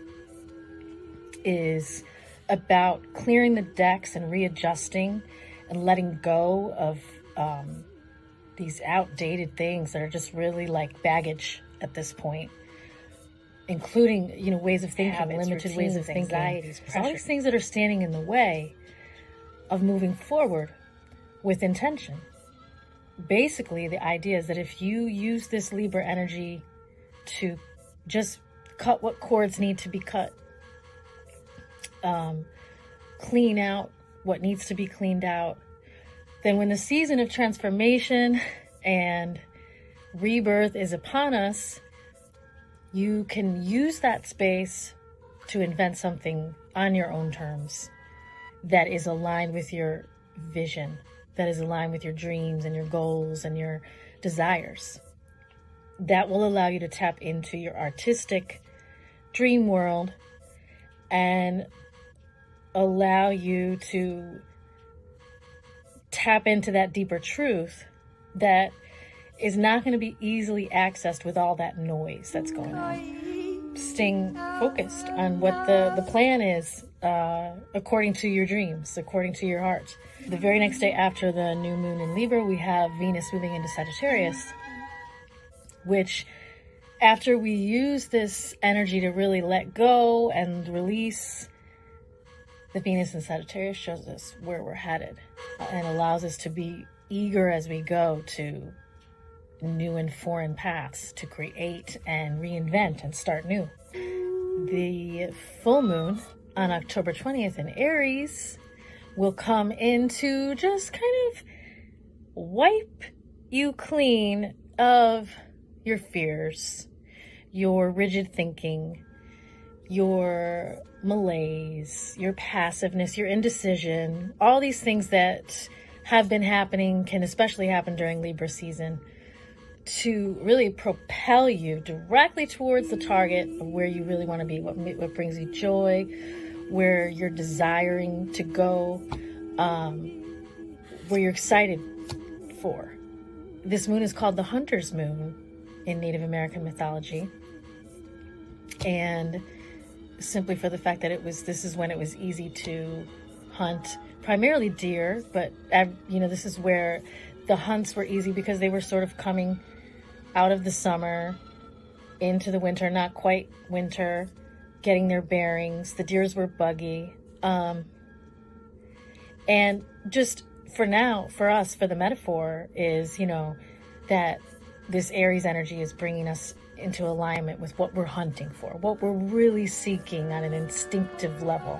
is about clearing the decks and readjusting and letting go of these outdated things that are just really like baggage at this point, including, ways of thinking, habits, limited routines, ways of thinking, anxieties, all these things that are standing in the way of moving forward with intention. Basically, the idea is that if you use this Libra energy to just cut what cords need to be cut, clean out what needs to be cleaned out, then when the season of transformation and rebirth is upon us, you can use that space to invent something on your own terms that is aligned with your vision, that is aligned with your dreams and your goals and your desires. That will allow you to tap into your artistic dream world and allow you to tap into that deeper truth that is not going to be easily accessed with all that noise that's going on. Staying focused on what the plan is according to your dreams, according to your heart. The very next day after the new moon in Libra, we have Venus moving into Sagittarius, which after we use this energy to really let go and release, the Venus in Sagittarius shows us where we're headed and allows us to be eager as we go to new and foreign paths to create and reinvent and start new. The full moon on October 20th in Aries will come into just kind of wipe you clean of your fears, your rigid thinking, your malaise, your passiveness, your indecision, all these things that have been happening can especially happen during Libra season, to really propel you directly towards the target of where you really want to be, what brings you joy, where you're desiring to go, where you're excited for. This moon is called the Hunter's Moon in Native American mythology. And simply for the fact that this is when it was easy to hunt primarily deer, but this is where the hunts were easy because they were sort of coming out of the summer into the winter, not quite winter, getting their bearings. The deers were buggy. And just for now, for us, for the metaphor is, that this Aries energy is bringing us into alignment with what we're hunting for, what we're really seeking on an instinctive level.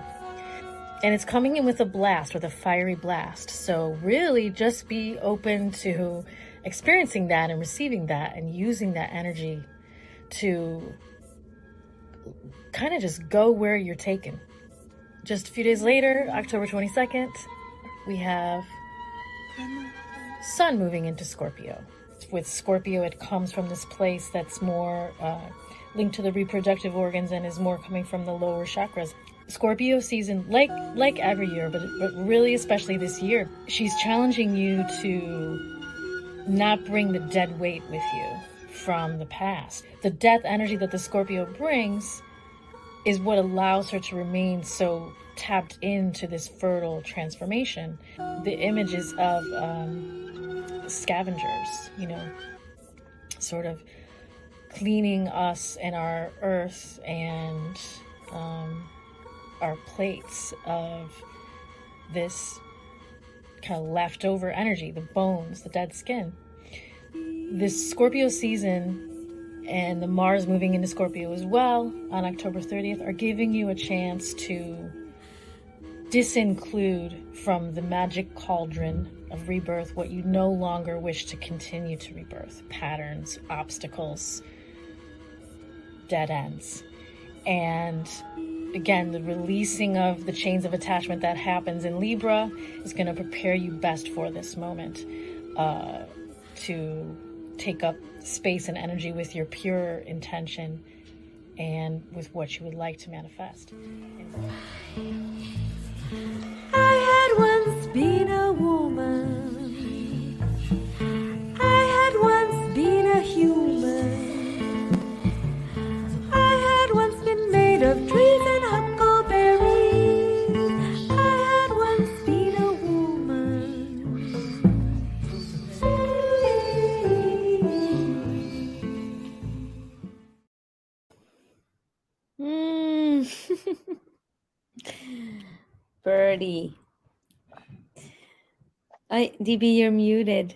And it's coming in with a blast, with a fiery blast. So really just be open to experiencing that and receiving that and using that energy to kind of just go where you're taken. Just a few days later, October 22nd, we have Sun moving into Scorpio. With Scorpio, it comes from this place that's more linked to the reproductive organs and is more coming from the lower chakras. Scorpio season, like every year, but really especially this year, she's challenging you to not bring the dead weight with you from the past. The death energy that the Scorpio brings is what allows her to remain so tapped into this fertile transformation. The images of scavengers, sort of cleaning us and our earth and our plates of this kind of leftover energy, the bones, the dead skin. This Scorpio season and the Mars moving into Scorpio as well on October 30th are giving you a chance to disinclude from the magic cauldron of rebirth what you no longer wish to continue to rebirth: patterns, obstacles, dead ends. And again, the releasing of the chains of attachment that happens in Libra is going to prepare you best for this moment, to take up space and energy with your pure intention and with what you would like to manifest. I had once been a woman. I had once been a human. I had once been made of trees and huckleberries. I had once been a woman. Birdie. DB, you're muted.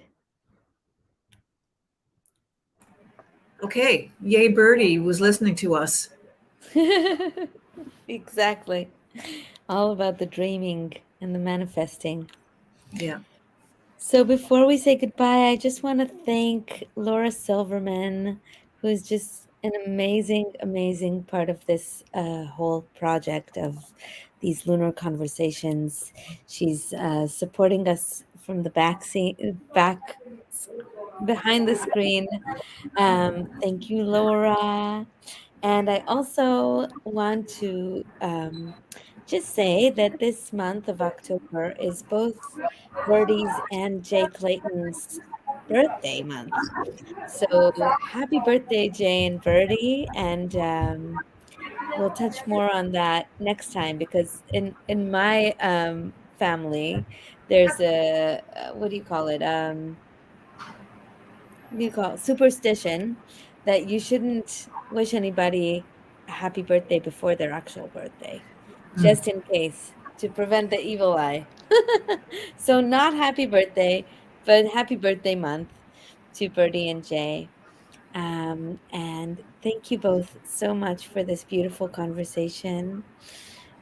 Okay. Yay, Birdie was listening to us. Exactly. All about the dreaming and the manifesting. Yeah. So before we say goodbye, I just want to thank Laura Silverman, who is just an amazing, amazing part of this whole project of these lunar conversations. She's supporting us from the back behind the screen. Thank you, Laura. And I also want to just say that this month of October is both Birdie's and Jay Clayton's birthday month. So happy birthday, Jay and Birdie. And we'll touch more on that next time, because in my family, there's a, what do you call it? Superstition that you shouldn't wish anybody a happy birthday before their actual birthday, just in case, to prevent the evil eye. So not happy birthday, but happy birthday month to Birdie and Jay. And thank you both so much for this beautiful conversation.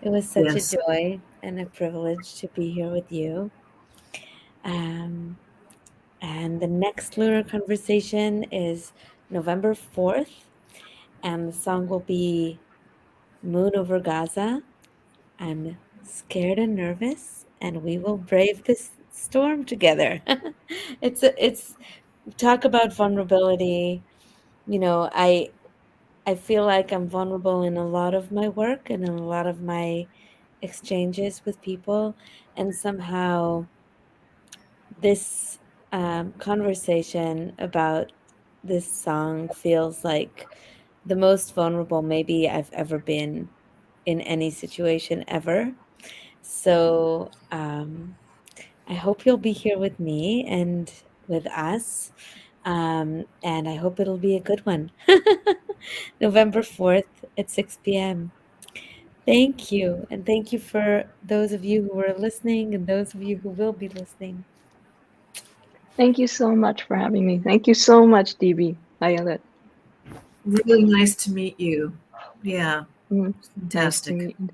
It was such Yes. a joy and a privilege to be here with you. And the next Lunar conversation is November 4th. And the song will be Moon Over Gaza. I'm scared and nervous, and we will brave this storm together. It's talk about vulnerability. You know, I feel like I'm vulnerable in a lot of my work and in a lot of my exchanges with people, and somehow this conversation about this song feels like the most vulnerable maybe I've ever been in any situation ever. So I hope you'll be here with me and with us. And I hope it'll be a good one. November 4th at 6 p.m. Thank you. And thank you for those of you who were listening and those of you who will be listening. Thank you so much for having me. Thank you so much, DB, Ayelet. Really nice to meet you. Yeah, Nice to fantastic. meet you.